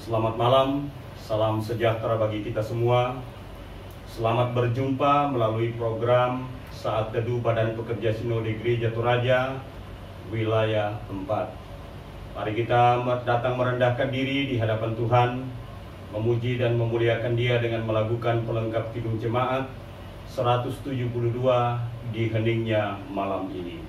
Selamat malam, salam sejahtera bagi kita semua. Selamat berjumpa melalui program Saat Teduh Badan Pekerja Sinode Gereja Toraja, Wilayah 4. Mari kita datang merendahkan diri di hadapan Tuhan, memuji dan memuliakan Dia dengan melakukan pelengkap Kidung Jemaat 172 di heningnya malam ini.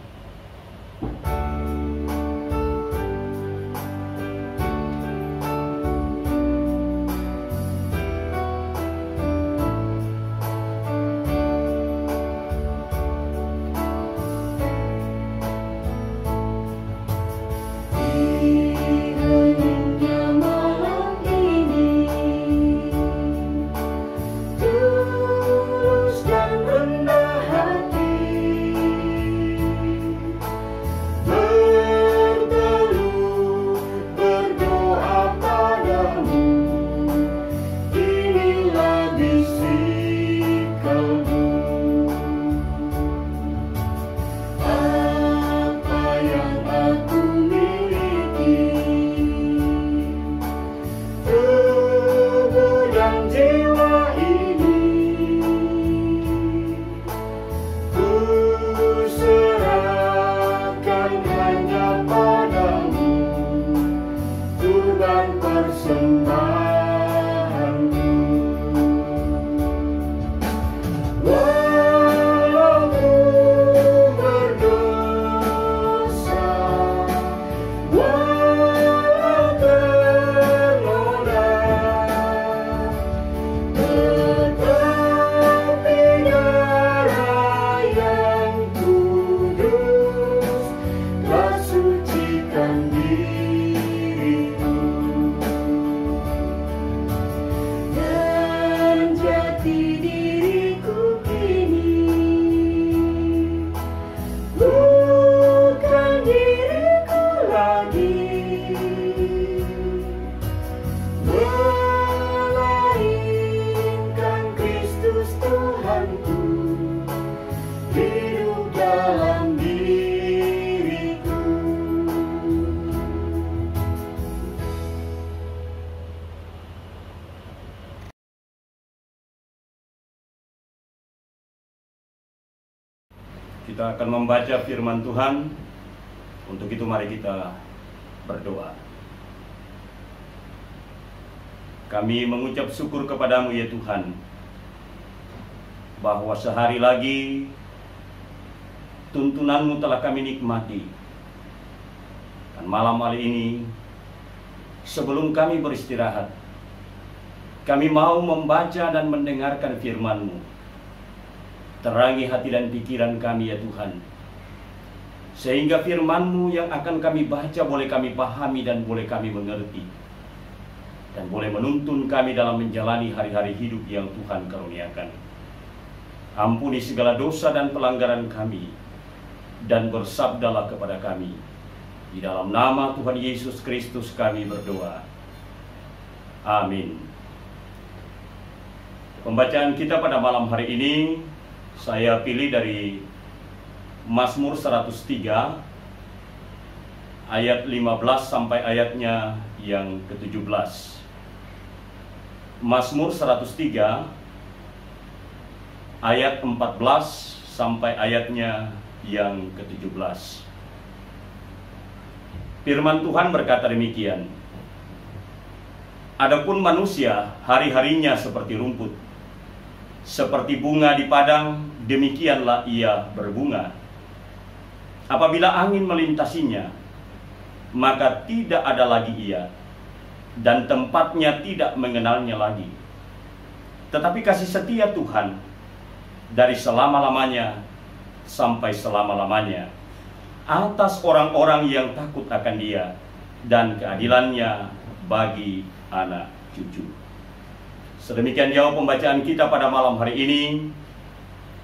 Kita akan membaca firman Tuhan. Untuk itu mari kita berdoa. Kami mengucap syukur kepadamu ya Tuhan, bahwa sehari lagi tuntunanmu telah kami nikmati. Dan malam hari ini, sebelum kami beristirahat, kami mau membaca dan mendengarkan firman-Mu. Terangi hati dan pikiran kami ya Tuhan, sehingga firman-Mu yang akan kami baca boleh kami pahami dan boleh kami mengerti, dan boleh menuntun kami dalam menjalani hari-hari hidup yang Tuhan karuniakan. Ampuni segala dosa dan pelanggaran kami, dan bersabdalah kepada kami. Di dalam nama Tuhan Yesus Kristus kami berdoa. Amin. Pembacaan kita pada malam hari ini saya pilih dari Mazmur 103 ayat 15 sampai ayatnya yang ke-17. Mazmur 103 ayat 14 sampai ayatnya yang ke-17. Firman Tuhan berkata demikian. Adapun manusia hari-harinya seperti rumput, seperti bunga di padang, demikianlah ia berbunga. Apabila angin melintasinya, maka tidak ada lagi ia, dan tempatnya tidak mengenalnya lagi. Tetapi kasih setia Tuhan dari selama-lamanya sampai selama-lamanya atas orang-orang yang takut akan Dia, dan keadilannya bagi anak cucu. Sedemikian jauh pembacaan kita pada malam hari ini.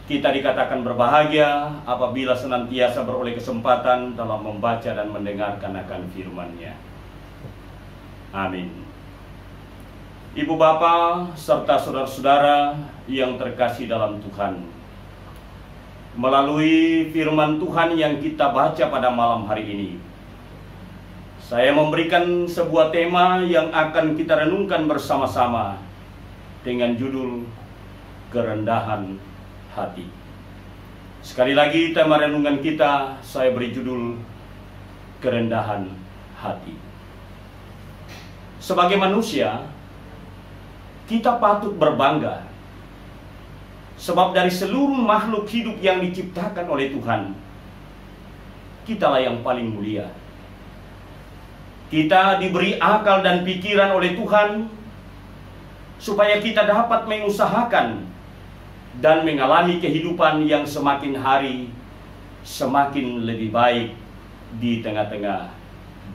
Kita dikatakan berbahagia apabila senantiasa beroleh kesempatan dalam membaca dan mendengarkan akan firman-Nya. Amin. Ibu bapa serta saudara-saudara yang terkasih dalam Tuhan, melalui firman Tuhan yang kita baca pada malam hari ini, saya memberikan sebuah tema yang akan kita renungkan bersama-sama dengan judul kerendahan hati. Sekali lagi tema renungan kita saya beri judul kerendahan hati. Sebagai manusia, kita patut berbangga sebab dari seluruh makhluk hidup yang diciptakan oleh Tuhan, kitalah yang paling mulia. Kita diberi akal dan pikiran oleh Tuhan supaya kita dapat mengusahakan dan mengalami kehidupan yang semakin hari semakin lebih baik di tengah-tengah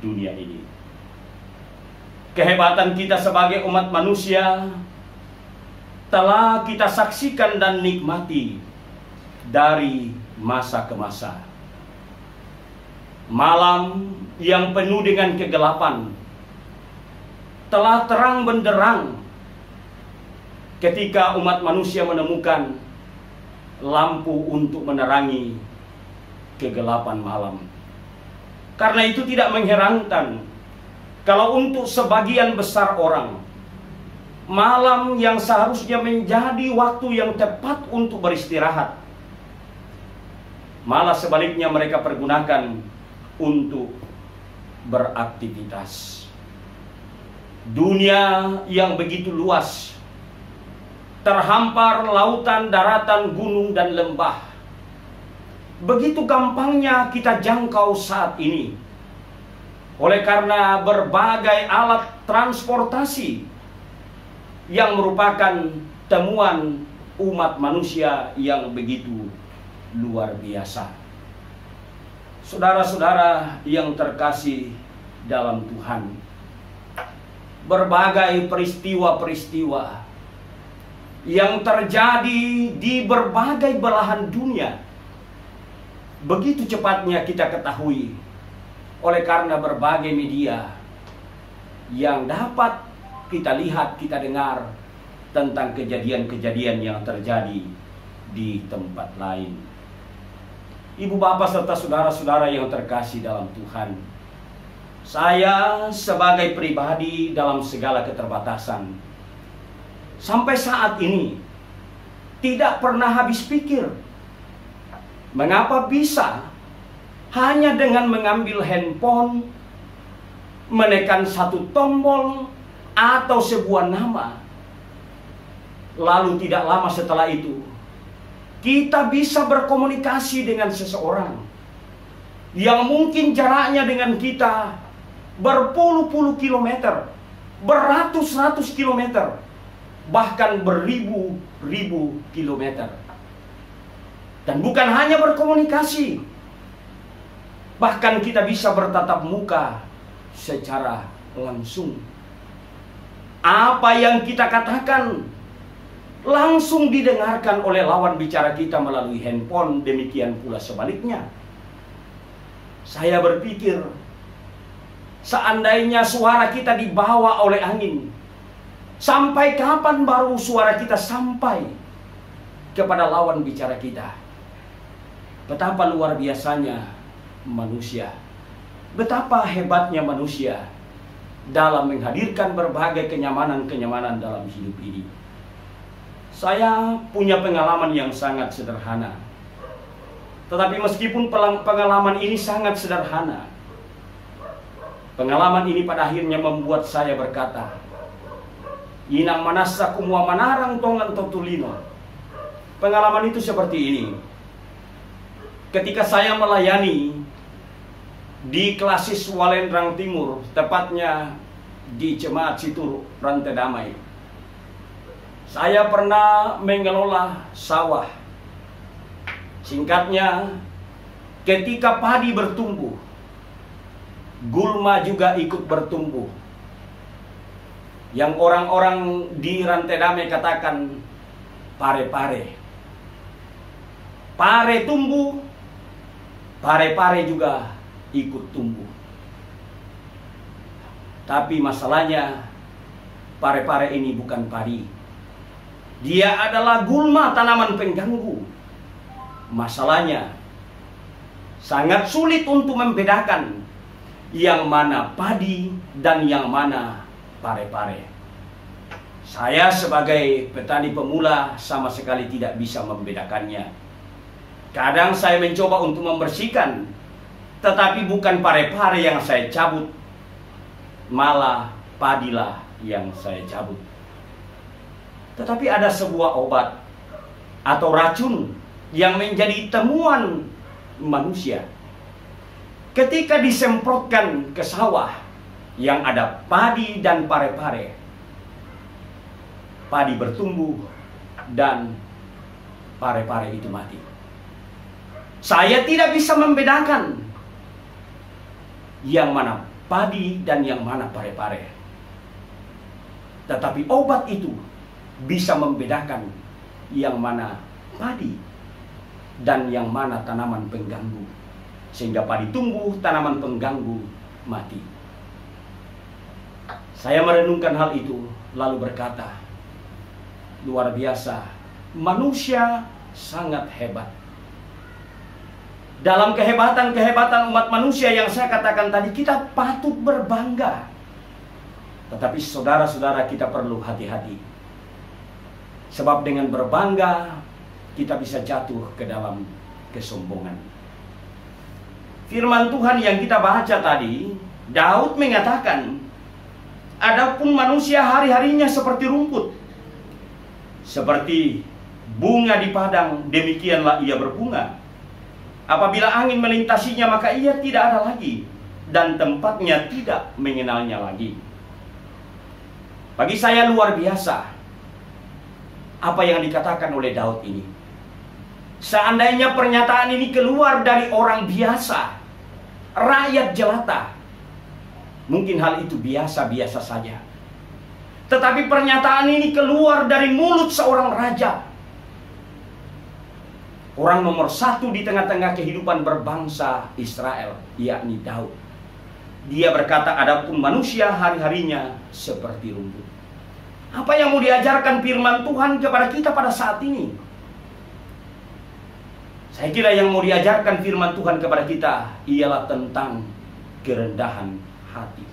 dunia ini. Kehebatan kita sebagai umat manusia telah kita saksikan dan nikmati dari masa ke masa. Malam yang penuh dengan kegelapan telah terang benderang ketika umat manusia menemukan lampu untuk menerangi kegelapan malam. Karena itu tidak mengherankan kalau untuk sebagian besar orang, malam yang seharusnya menjadi waktu yang tepat untuk beristirahat, malah sebaliknya mereka pergunakan untuk beraktivitas. Dunia yang begitu luas, terhampar lautan, daratan, gunung, dan lembah, begitu gampangnya kita jangkau saat ini oleh karena berbagai alat transportasi yang merupakan temuan umat manusia yang begitu luar biasa. Saudara-saudara yang terkasih dalam Tuhan, berbagai peristiwa-peristiwa yang terjadi di berbagai belahan dunia begitu cepatnya kita ketahui oleh karena berbagai media yang dapat kita lihat, kita dengar tentang kejadian-kejadian yang terjadi di tempat lain. Ibu bapak serta saudara-saudara yang terkasih dalam Tuhan, saya sebagai pribadi dalam segala keterbatasan sampai saat ini tidak pernah habis pikir mengapa bisa hanya dengan mengambil handphone, menekan satu tombol atau sebuah nama, lalu tidak lama setelah itu kita bisa berkomunikasi dengan seseorang yang mungkin jaraknya dengan kita berpuluh-puluh kilometer, beratus-ratus kilometer, bahkan beribu-ribu kilometer. Dan bukan hanya berkomunikasi, bahkan kita bisa bertatap muka secara langsung. Apa yang kita katakan langsung didengarkan oleh lawan bicara kita melalui handphone, demikian pula sebaliknya. Saya berpikir, seandainya suara kita dibawa oleh angin, sampai kapan baru suara kita sampai kepada lawan bicara kita? Betapa luar biasanya manusia, betapa hebatnya manusia dalam menghadirkan berbagai kenyamanan-kenyamanan dalam hidup ini. Saya punya pengalaman yang sangat sederhana. Tetapi meskipun pengalaman ini sangat sederhana, pengalaman ini pada akhirnya membuat saya berkata, inang manasa kumua manarang tongan totulino. Pengalaman itu seperti ini. Ketika saya melayani di Klasis Walendrang Timur, tepatnya di Jemaat Situru, Rantai Damai, saya pernah mengelola sawah. Singkatnya, ketika padi bertumbuh, gulma juga ikut bertumbuh. Yang orang-orang di Rantai Damai katakan pare-pare. Pare tumbuh, pare-pare juga ikut tumbuh. Tapi masalahnya, pare-pare ini bukan padi. Dia adalah gulma, tanaman pengganggu. Masalahnya, sangat sulit untuk membedakan yang mana padi dan yang mana pare-pare. Saya sebagai petani pemula sama sekali tidak bisa membedakannya. Kadang saya mencoba untuk membersihkan, tetapi bukan pare-pare yang saya cabut, malah padilah yang saya cabut. Tetapi ada sebuah obat atau racun yang menjadi temuan manusia. Ketika disemprotkan ke sawah yang ada padi dan pare-pare, padi bertumbuh dan pare-pare itu mati. Saya tidak bisa membedakan yang mana padi dan yang mana pare-pare. Tetapi obat itu bisa membedakan yang mana padi dan yang mana tanaman pengganggu. Sehingga padi tumbuh, tanaman pengganggu mati. Saya merenungkan hal itu lalu berkata, luar biasa, manusia sangat hebat. Dalam kehebatan-kehebatan umat manusia yang saya katakan tadi, kita patut berbangga. Tetapi saudara-saudara, kita perlu hati-hati. Sebab dengan berbangga, kita bisa jatuh ke dalam kesombongan. Firman Tuhan yang kita baca tadi, Daud mengatakan, adapun manusia hari-harinya seperti rumput, seperti bunga di padang, demikianlah ia berbunga. Apabila angin melintasinya, maka ia tidak ada lagi, dan tempatnya tidak mengenalnya lagi. Bagi saya luar biasa apa yang dikatakan oleh Daud ini. Seandainya pernyataan ini keluar dari orang biasa, rakyat jelata, mungkin hal itu biasa-biasa saja. Tetapi pernyataan ini keluar dari mulut seorang raja, orang nomor satu di tengah-tengah kehidupan berbangsa Israel, yakni Daud. Dia berkata, adapun manusia hari-harinya seperti rumput. Apa yang mau diajarkan firman Tuhan kepada kita pada saat ini? Saya kira yang mau diajarkan firman Tuhan kepada kita ialah tentang kerendahan hati.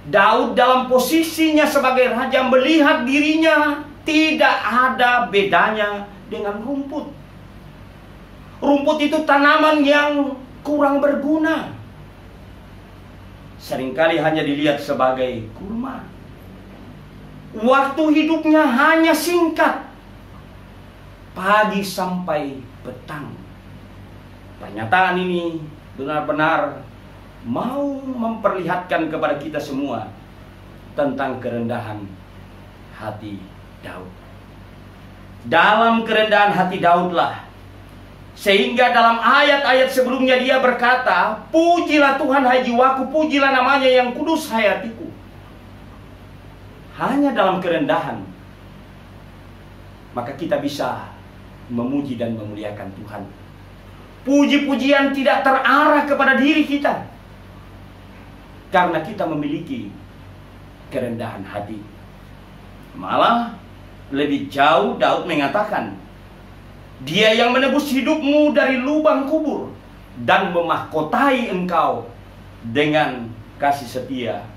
Daud dalam posisinya sebagai raja melihat dirinya tidak ada bedanya dengan rumput. Rumput itu tanaman yang kurang berguna. Seringkali hanya dilihat sebagai kurma. Waktu hidupnya hanya singkat, pagi sampai petang. Pernyataan ini benar-benar mau memperlihatkan kepada kita semua tentang kerendahan hati Daud. Dalam kerendahan hati Daudlah, sehingga dalam ayat-ayat sebelumnya dia berkata, pujilah Tuhan hai jiwaku, pujilah namanya yang kudus hai hatiku. Hanya dalam kerendahan maka kita bisa memuji dan memuliakan Tuhan. Puji-pujian tidak terarah kepada diri kita, karena kita memiliki kerendahan hati. Malah lebih jauh Daud mengatakan, Dia yang menebus hidupmu dari lubang kubur dan memahkotai engkau dengan kasih setia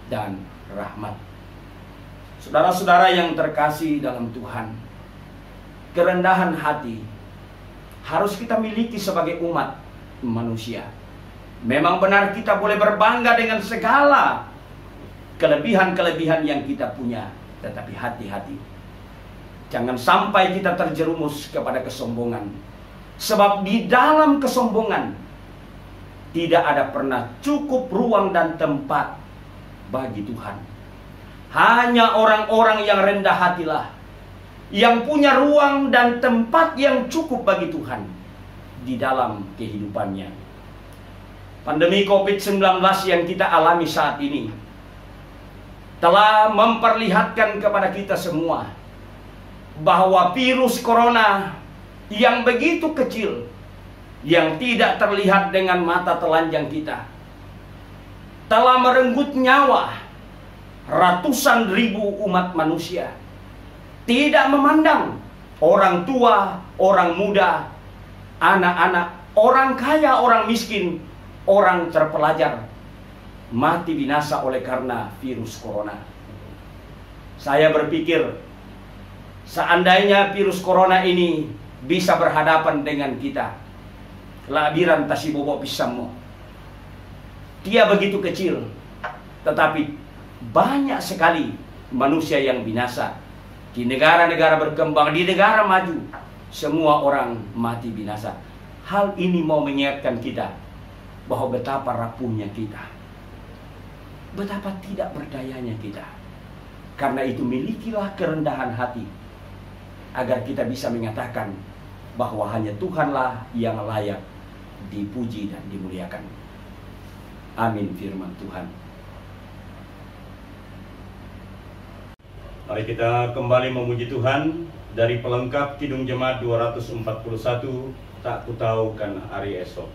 dan rahmat. Saudara-saudara yang terkasih dalam Tuhan, kerendahan hati harus kita miliki sebagai umat manusia. Memang benar kita boleh berbangga dengan segala kelebihan-kelebihan yang kita punya, tetapi hati-hati. Jangan sampai kita terjerumus kepada kesombongan. Sebab di dalam kesombongan tidak ada pernah cukup ruang dan tempat bagi Tuhan. Hanya orang-orang yang rendah hatilah yang punya ruang dan tempat yang cukup bagi Tuhan di dalam kehidupannya. Pandemi COVID-19 yang kita alami saat ini telah memperlihatkan kepada kita semua bahwa virus corona yang begitu kecil, yang tidak terlihat dengan mata telanjang kita, telah merenggut nyawa ratusan ribu umat manusia. Tidak memandang orang tua, orang muda, anak-anak, orang kaya, orang miskin, orang terpelajar mati binasa oleh karena virus corona. Saya berpikir, seandainya virus corona ini bisa berhadapan dengan kita, labiran tasibobo pisamo. Dia begitu kecil, tetapi banyak sekali manusia yang binasa. Di negara-negara berkembang, di negara maju, semua orang mati binasa. Hal ini mau mengingatkan kita bahwa betapa rapuhnya kita, betapa tidak berdayanya kita. Karena itu milikilah kerendahan hati, agar kita bisa mengatakan bahwa hanya Tuhanlah yang layak dipuji dan dimuliakan. Amin firman Tuhan. Mari kita kembali memuji Tuhan dari pelengkap Kidung Jemaat 241, Tak Kutahu Kan Hari Esok.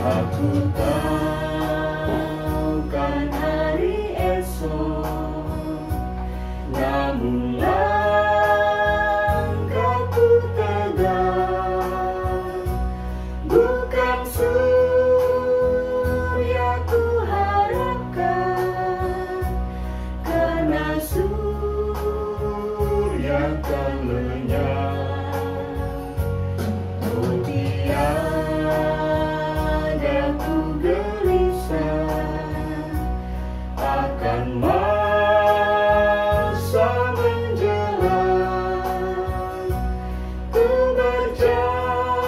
Aku tahu kan hari esok, namun langkahku tegak, bukan surya ku harapkan, karena surya kan lenyap. Oh tiada ku gelisah akan masa menjelang, ku berjalan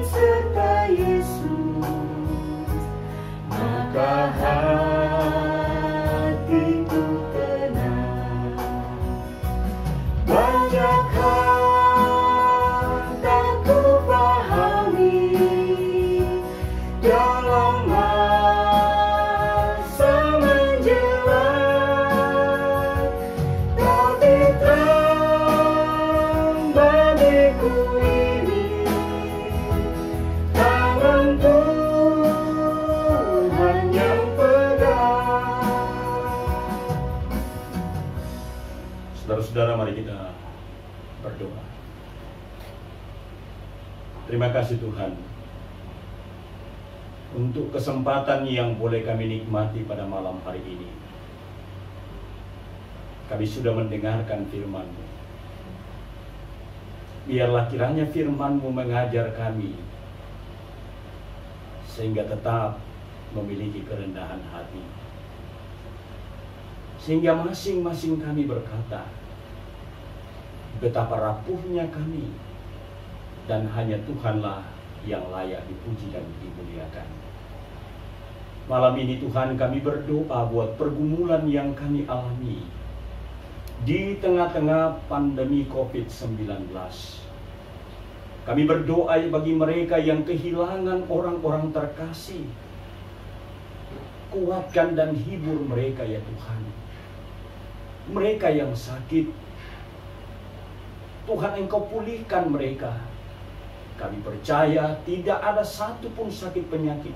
serta Yesus, maka hatiku tenang. Banyak hal tak ku pahami dalam masa menjelang, tapi terang bagiku ini tangan Tuhan yang pegang. Saudara-saudara, mari kita berdoa. Terima kasih Tuhan untuk kesempatan yang boleh kami nikmati pada malam hari ini. Kami sudah mendengarkan firman-Mu. Biarlah kiranya firman-Mu mengajar kami sehingga tetap memiliki kerendahan hati, sehingga masing-masing kami berkata betapa rapuhnya kami, dan hanya Tuhanlah yang layak dipuji dan dimuliakan. Malam ini Tuhan, kami berdoa buat pergumulan yang kami alami di tengah-tengah pandemi COVID-19. Kami berdoa bagi mereka yang kehilangan orang-orang terkasih. Kuatkan dan hibur mereka ya Tuhan. Mereka yang sakit, Tuhan Engkau pulihkan mereka. Kami percaya tidak ada satupun sakit penyakit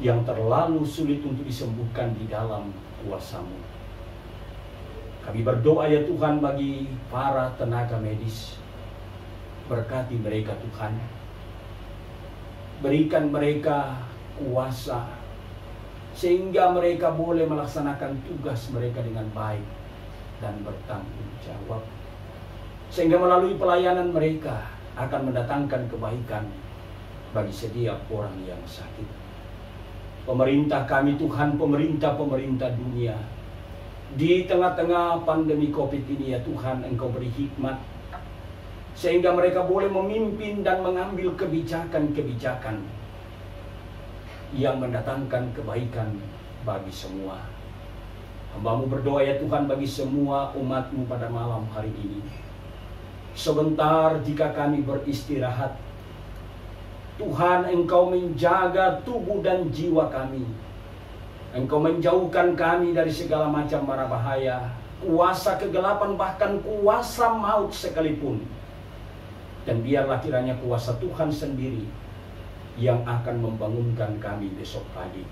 yang terlalu sulit untuk disembuhkan di dalam kuasa-Mu. Kami berdoa ya Tuhan bagi para tenaga medis. Berkati mereka Tuhan. Berikan mereka kuasa sehingga mereka boleh melaksanakan tugas mereka dengan baik dan bertanggung jawab. Sehingga melalui pelayanan mereka akan mendatangkan kebaikan bagi setiap orang yang sakit. Pemerintah kami Tuhan, pemerintah dunia, di tengah-tengah pandemi COVID ini ya Tuhan, Engkau beri hikmat sehingga mereka boleh memimpin dan mengambil kebijakan-kebijakan yang mendatangkan kebaikan bagi semua. Hamba-Mu berdoa ya Tuhan bagi semua umat-Mu pada malam hari ini. Sebentar jika kami beristirahat, Tuhan Engkau menjaga tubuh dan jiwa kami. Engkau menjauhkan kami dari segala macam mara bahaya, kuasa kegelapan, bahkan kuasa maut sekalipun. Dan biarlah kiranya kuasa Tuhan sendiri yang akan membangunkan kami besok pagi.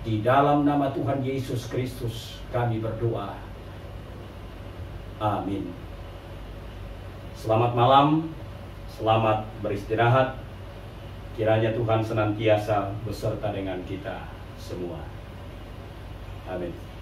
Di dalam nama Tuhan Yesus Kristus kami berdoa. Amin. Selamat malam, selamat beristirahat. Kiranya Tuhan senantiasa beserta dengan kita semua. Amin.